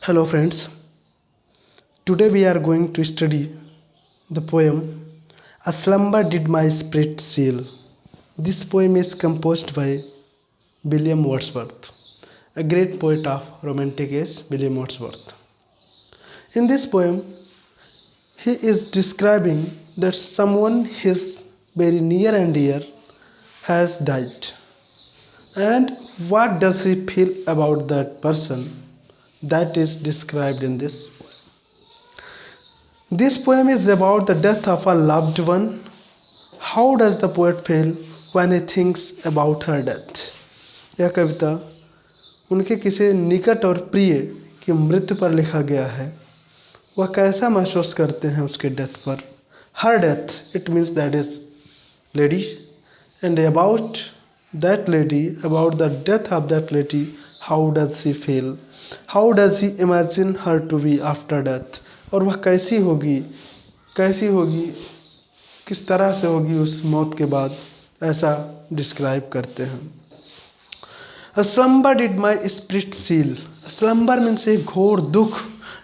Hello friends, today we are going to study the poem A Slumber Did My Spirit Seal. This poem is composed by William Wordsworth, a great poet of Romantic age, William Wordsworth. In this poem, he is describing that someone his very near and dear has died. And what does he feel about that person? That is described in this poem. This poem is about the death of a loved one. How does the poet feel when he thinks about her death? यह कविता उनके किसी निकट और प्रिय की मृत्यु पर लिखा गया है। वह कैसा महसूस करते हैं उसके डेथ पर। Her death, it means that is lady, and about that lady, about the death of that lady, how does he feel? How does he imagine her to be after death? और वह कैसी होगी, किस तरह से होगी उस मौत के बाद, ऐसा डिस्क्राइब करते हैं। A slumber did my spirit seal. Slumber means एक घोर दुख,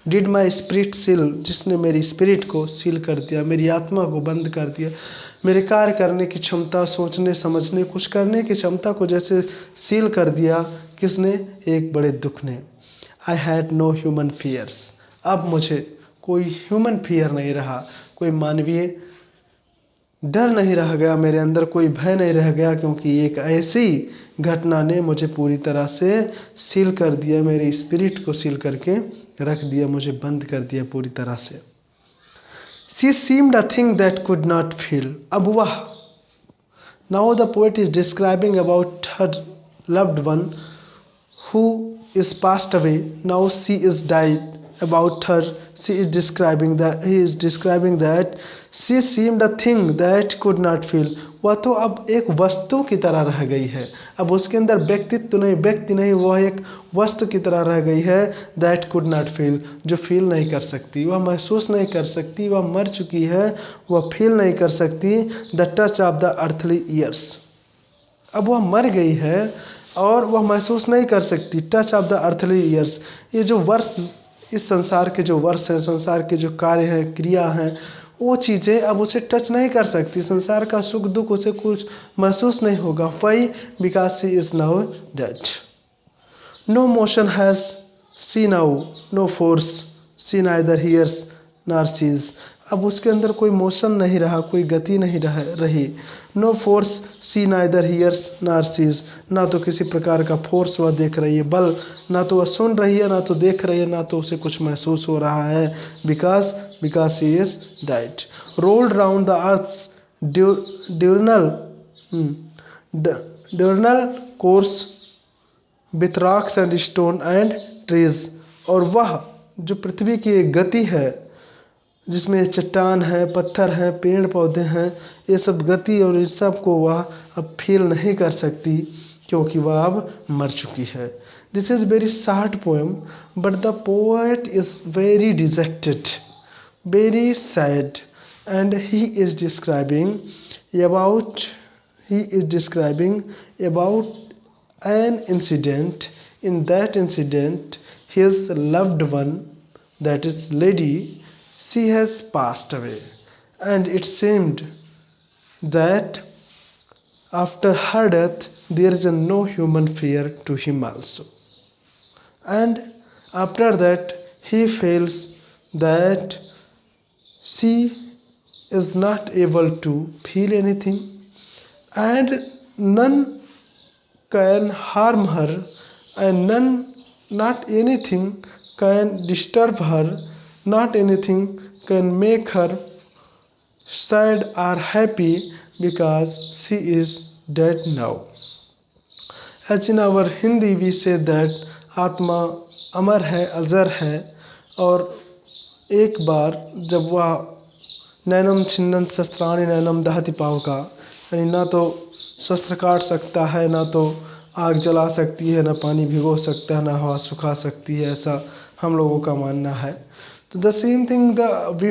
did my spirit seal, जिसने मेरी स्पिरिट को सील कर दिया, मेरी आत्मा को बंद कर दिया, मेरे कार्य करने की क्षमता, सोचने समझने कुछ करने की क्षमता को जैसे सील कर दिया। किसने? एक बड़े दुख ने। I had no human fears. अब मुझे कोई ह्यूमन फियर नहीं रहा, कोई मानवीय डर नहीं रह गया, मेरे अंदर कोई भय नहीं रह गया, क्योंकि एक ऐसी घटना ने मुझे पूरी तरह से सील कर दिया, मेरी स्पिरिट को सील करके रख दिया, मुझे बंद कर दिया पूरी तरह से। She seemed a thing that could not feel. अब वह, now the poet is describing about her loved one who is passed away. Now she is died. About her, he is describing that she seemed a thing that could not feel. वह तो अब एक वस्तु की तरह रह गई है, अब उसके अंदर व्यक्तित्व नहीं, व्यक्ति नहीं, वह एक वस्तु की तरह रह गई है। That could not feel, जो फील नहीं कर सकती, वह महसूस नहीं कर सकती, वह मर चुकी है, वह फील नहीं कर सकती। The touch of the earthly years, अब वह मर गई है और वह महसूस नहीं कर सकती। Touch of the earthly years, ये जो वर्ष, इस संसार के जो वर्ष हैं, संसार के जो कार्य हैं, क्रिया हैं, वो चीज़ें अब उसे टच नहीं कर सकती। संसार का सुख दुख उसे कुछ महसूस नहीं होगा। Why? Because she is now dead. No motion has she now, no force she neither hears nor sees, अब उसके अंदर कोई मोशन नहीं रहा, कोई गति नहीं रही। No force she neither hears nor seize, ना तो किसी प्रकार का फोर्स वह देख रही है, बल ना तो वह सुन रही है, ना तो देख रही है, ना तो उसे कुछ महसूस हो रहा है। Because she is died. Rolled round the earth diurnal course with rocks and stone and trees, और वह जो पृथ्वी की एक गति है जिसमें चट्टान है, पत्थर है, पेड़ पौधे हैं, ये सब गति और इस सब को वह अब फील नहीं कर सकती, क्योंकि वह अब मर चुकी है। This is very short poem, but the poet is very dejected, very sad, and he is describing about an incident. In that incident, his loved one, that is lady, she has passed away, and it seemed that after her death there is no human fear to him also, and after that he feels that she is not able to feel anything, and none can harm her, and not anything can disturb her, not anything can make her sad or happy, because she is dead now. As in our Hindi we say that आत्मा अमर है, अजर है, और एक बार जब वह नैनम छिन्दन शस्त्राणि नैनम दहति पावका, यानी ना तो शस्त्र काट सकता है, ना तो आग जला सकती है, ना पानी भिगो सकता है, ना हवा सुखा सकती है, ऐसा हम लोगों का मानना है। तो the same thing we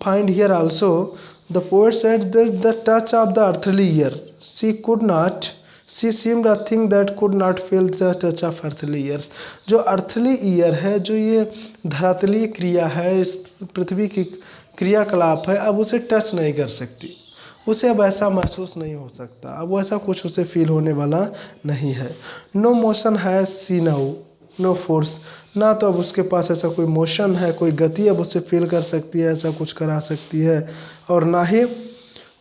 find here also. The poet said that the touch of the earthly year, she could not she seemed a thing that could not feel the touch of earthly years. जो earthly year है, जो ये धरातलीय क्रिया है, इस पृथ्वी की क्रियाकलाप है, अब उसे टच नहीं कर सकती, उसे अब ऐसा महसूस नहीं हो सकता, अब वैसा कुछ उसे फील होने वाला नहीं है। नो मोशन है सी नाउ, नो फोर्स, ना तो अब उसके पास ऐसा कोई मोशन है, कोई गति अब उसे फील कर सकती है, ऐसा कुछ करा सकती है, और ना ही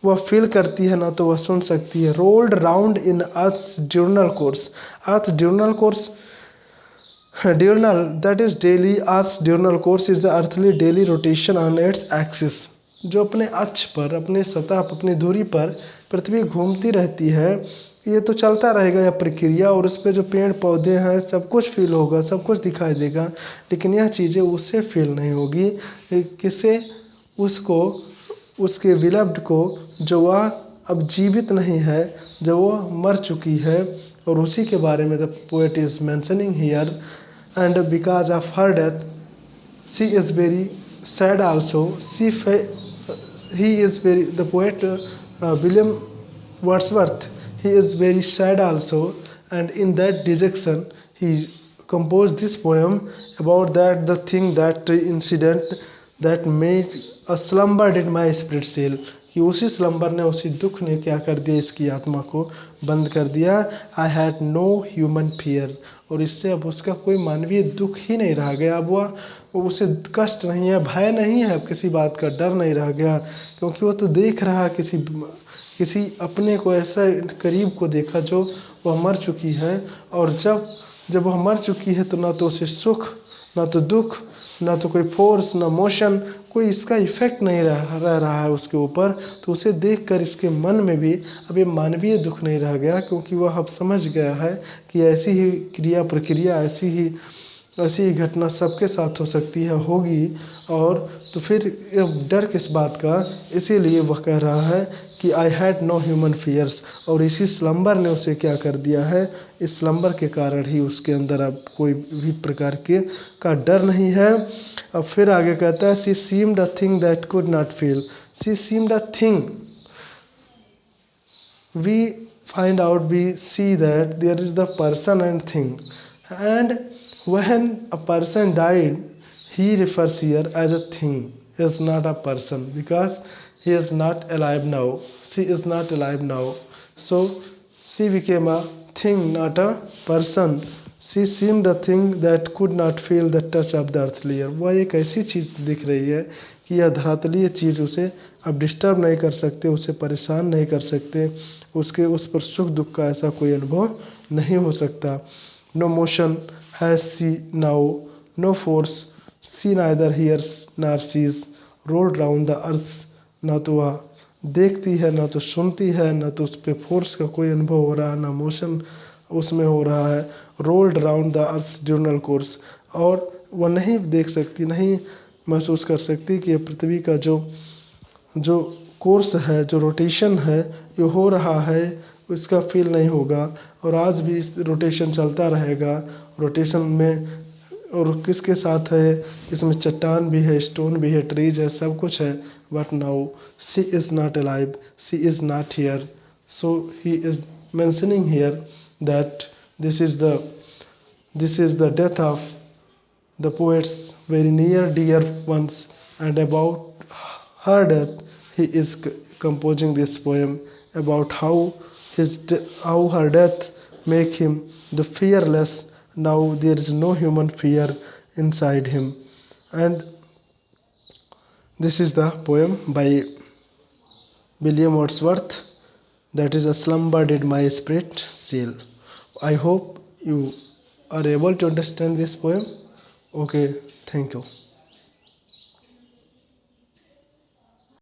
वह फील करती है, ना तो वह सुन सकती है। Rolled round in earth's diurnal course, earth diurnal course, diurnal, that is daily, earth's diurnal course is the earthly daily rotation on its axis। जो अपने अक्ष पर, अपने सतह पर, अपनी धुरी पर पृथ्वी घूमती रहती है, ये तो चलता रहेगा यह प्रक्रिया, और उस पर जो पेड़ पौधे हैं सब कुछ फील होगा, सब कुछ दिखाई देगा, लेकिन यह चीज़ें उससे फील नहीं होगी। किसे? उसको, उसके विलव्ड को, जो वह अब जीवित नहीं है, जो वह मर चुकी है, और उसी के बारे में the poet is mentioning here. And because of her death, she is very sad also. He is very, the poet William Wordsworth, he is very sad also, and in that dejection he composed this poem about that, the thing, that incident that made a slumber did my spirit sail, कि उसी slumber ने, उसी दुख ने क्या कर दिया, इसकी आत्मा को बंद कर दिया। I had no human fear, और इससे अब उसका कोई मानवीय दुख ही नहीं रह गया, अब वह उसे कष्ट नहीं है, भय नहीं है, अब किसी बात का डर नहीं रह गया, क्योंकि वो तो देख रहा, किसी अपने को ऐसा करीब को देखा जो वह मर चुकी है, और जब वह मर चुकी है तो ना तो उसे सुख, ना तो दुख, ना तो कोई फोर्स, ना मोशन, कोई इसका इफेक्ट नहीं रह रहा है उसके ऊपर, तो उसे देखकर इसके मन में भी अब ये मानवीय दुख नहीं रह गया, क्योंकि वह अब समझ गया है कि ऐसी ही क्रिया प्रक्रिया, ऐसी ही घटना सबके साथ हो सकती है, होगी, और तो फिर अब डर किस बात का। इसीलिए वह कह रहा है कि I had no human fears, और इसी स्लम्बर ने उसे क्या कर दिया है, इस स्लम्बर के कारण ही उसके अंदर अब कोई भी प्रकार का डर नहीं है। अब फिर आगे कहता है, she seemed a thing that could not feel, she seemed a thing, we find out, we see that there is the person and thing, and when a person died, he refers here as a thing, he is not a person, because he is not alive now, she is not alive now, so she became a thing, not a person। she seemed a thing that could not feel the touch of the earthly air, वह एक ऐसी चीज़ दिख रही है कि यह धरातलीय चीज़ उसे अब डिस्टर्ब नहीं कर सकते, उसे परेशान नहीं कर सकते, उस पर सुख दुख का ऐसा कोई अनुभव नहीं हो सकता। No motion has she now, no force, she neither hears nor sees, rolled round the earth, ना तो वह देखती है, ना तो सुनती है, ना तो उस पर फोर्स का कोई अनुभव हो रहा है, ना मोशन उसमें हो रहा है। Rolled round the earth diurnal course, और वह नहीं देख सकती, नहीं महसूस कर सकती कि पृथ्वी का जो कोर्स है, जो रोटेशन है, जो हो रहा है, उसका फील नहीं होगा, और आज भी इस रोटेशन चलता रहेगा। रोटेशन में और किसके साथ है, इसमें चट्टान भी है, स्टोन भी है, ट्रीज है, सब कुछ है, but now she is not alive, she is not here, so he is mentioning here that this is the death of the poet's very near dear ones, and about her death he is composing this poem about how her death make him the fearless. Now there is no human fear inside him, and this is the poem by William Wordsworth, that is, a slumber did my spirit sail. I hope you are able to understand this poem. Okay, thank you.